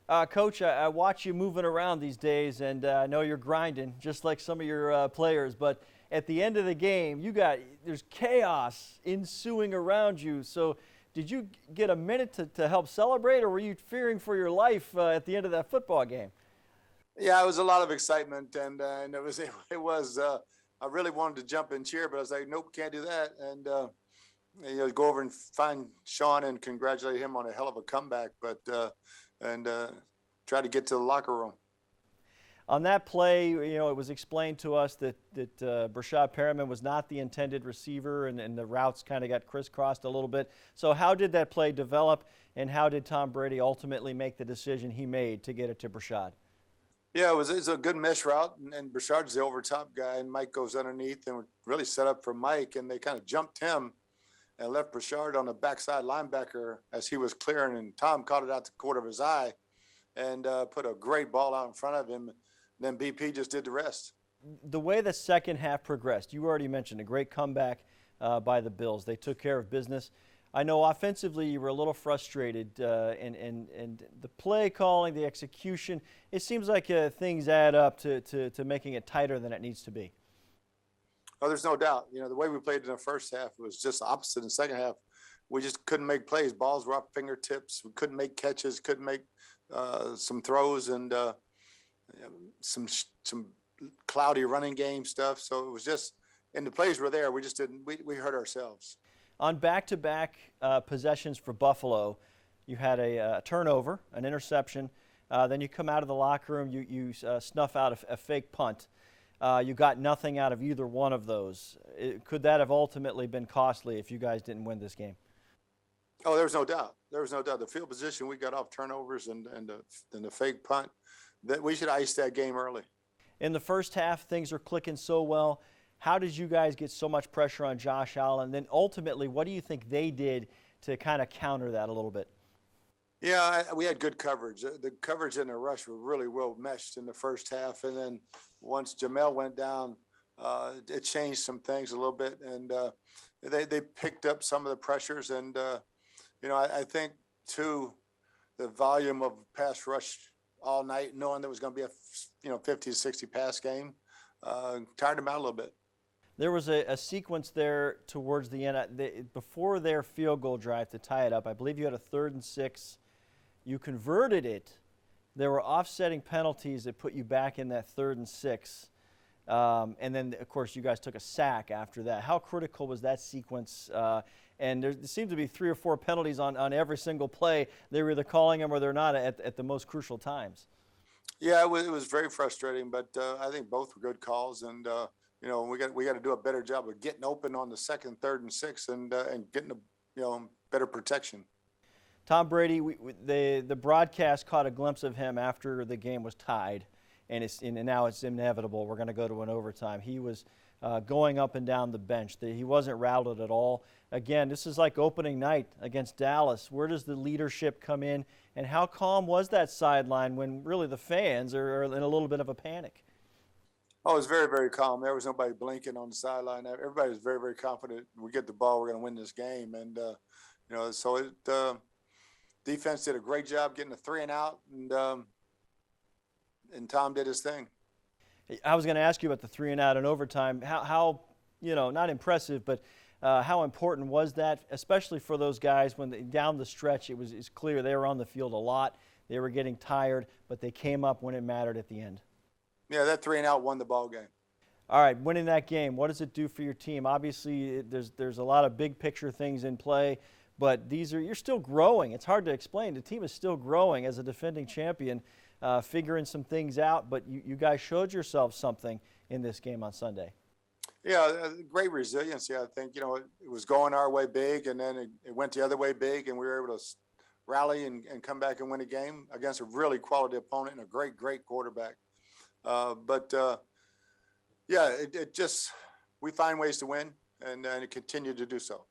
Coach, I watch you moving around these days, and I know you're grinding, just like some of your players. But at the end of the game, there's chaos ensuing around you. So, did you get a minute to help celebrate, or were you fearing for your life at the end of that football game? Yeah, it was a lot of excitement, and it was. I really wanted to jump and cheer, but I was like, nope, can't do that. And go over and find Sean and congratulate him on a hell of a comeback, but and try to get to the locker room. On that play, it was explained to us that Brashad Perriman was not the intended receiver, and the routes kind of got crisscrossed a little bit. So, how did that play develop, and how did Tom Brady ultimately make the decision he made to get it to Brashad? Yeah, it's a good mesh route, and Brashard's the over top guy, and Mike goes underneath and really set up for Mike, and they kind of jumped him and left Brashard on the backside linebacker as he was clearing, and Tom caught it out the corner of his eye and put a great ball out in front of him. Then BP just did the rest. The way the second half progressed, you already mentioned a great comeback by the Bills. They took care of business. I know offensively you were a little frustrated, and the play calling, the execution, it seems like things add up to making it tighter than it needs to be. Oh, there's no doubt. You know, the way we played in the first half was just opposite. In the second half, we just couldn't make plays. Balls were off fingertips. We couldn't make catches, couldn't make some throws, and some cloudy running game stuff. So it was just, and the plays were there. We just didn't. We hurt ourselves. On back-to-back possessions for Buffalo, you had a turnover, an interception. Then you come out of the locker room, you snuff out a fake punt. You got nothing out of either one of those. Could that have ultimately been costly if you guys didn't win this game? Oh, there was no doubt. There was no doubt. The field position we got off turnovers and the fake punt, that we should ice that game early. In the first half, things are clicking so well. How did you guys get so much pressure on Josh Allen? Then ultimately, what do you think they did to kind of counter that a little bit? Yeah, we had good coverage. The coverage and the rush were really well meshed in the first half, and then once Jamel went down, it changed some things a little bit, and they picked up some of the pressures. And I think too, the volume of pass rush all night, knowing there was going to be a 50 to 60 pass game, tired them out a little bit. There was a sequence there towards the end. Before their field goal drive to tie it up, I believe you had a 3rd and 6. You converted it. There were offsetting penalties that put you back in that 3rd and 6. And then, of course, you guys took a sack after that. How critical was that sequence? And there seemed to be 3 or 4 penalties on every single play. They were either calling them or they're not at the most crucial times. Yeah, it was very frustrating, but I think both were good calls, and we got to do a better job of getting open on the 2nd, 3rd, and 6th, and getting better protection. Tom Brady, the broadcast caught a glimpse of him after the game was tied, and now it's inevitable. We're going to go to an overtime. He was going up and down the bench. He wasn't rattled at all. Again, this is like opening night against Dallas. Where does the leadership come in, and how calm was that sideline when really the fans are in a little bit of a panic? Oh, it was very, very calm. There was nobody blinking on the sideline. Everybody was very, very confident. We get the ball, we're going to win this game. And, defense did a great job getting a 3 and out, and Tom did his thing. I was going to ask you about the 3 and out in overtime. How not impressive, but how important was that, especially for those guys when down the stretch it's clear they were on the field a lot. They were getting tired, but they came up when it mattered at the end. Yeah, that 3 and out won the ball game. All right, winning that game, what does it do for your team? Obviously, there's a lot of big picture things in play, but you're still growing. It's hard to explain. The team is still growing as a defending champion, figuring some things out, but you guys showed yourselves something in this game on Sunday. Yeah, great resiliency. I think, it was going our way big, and then it went the other way big, and we were able to rally and come back and win a game against a really quality opponent and a great, great quarterback. It just, we find ways to win and continue to do so.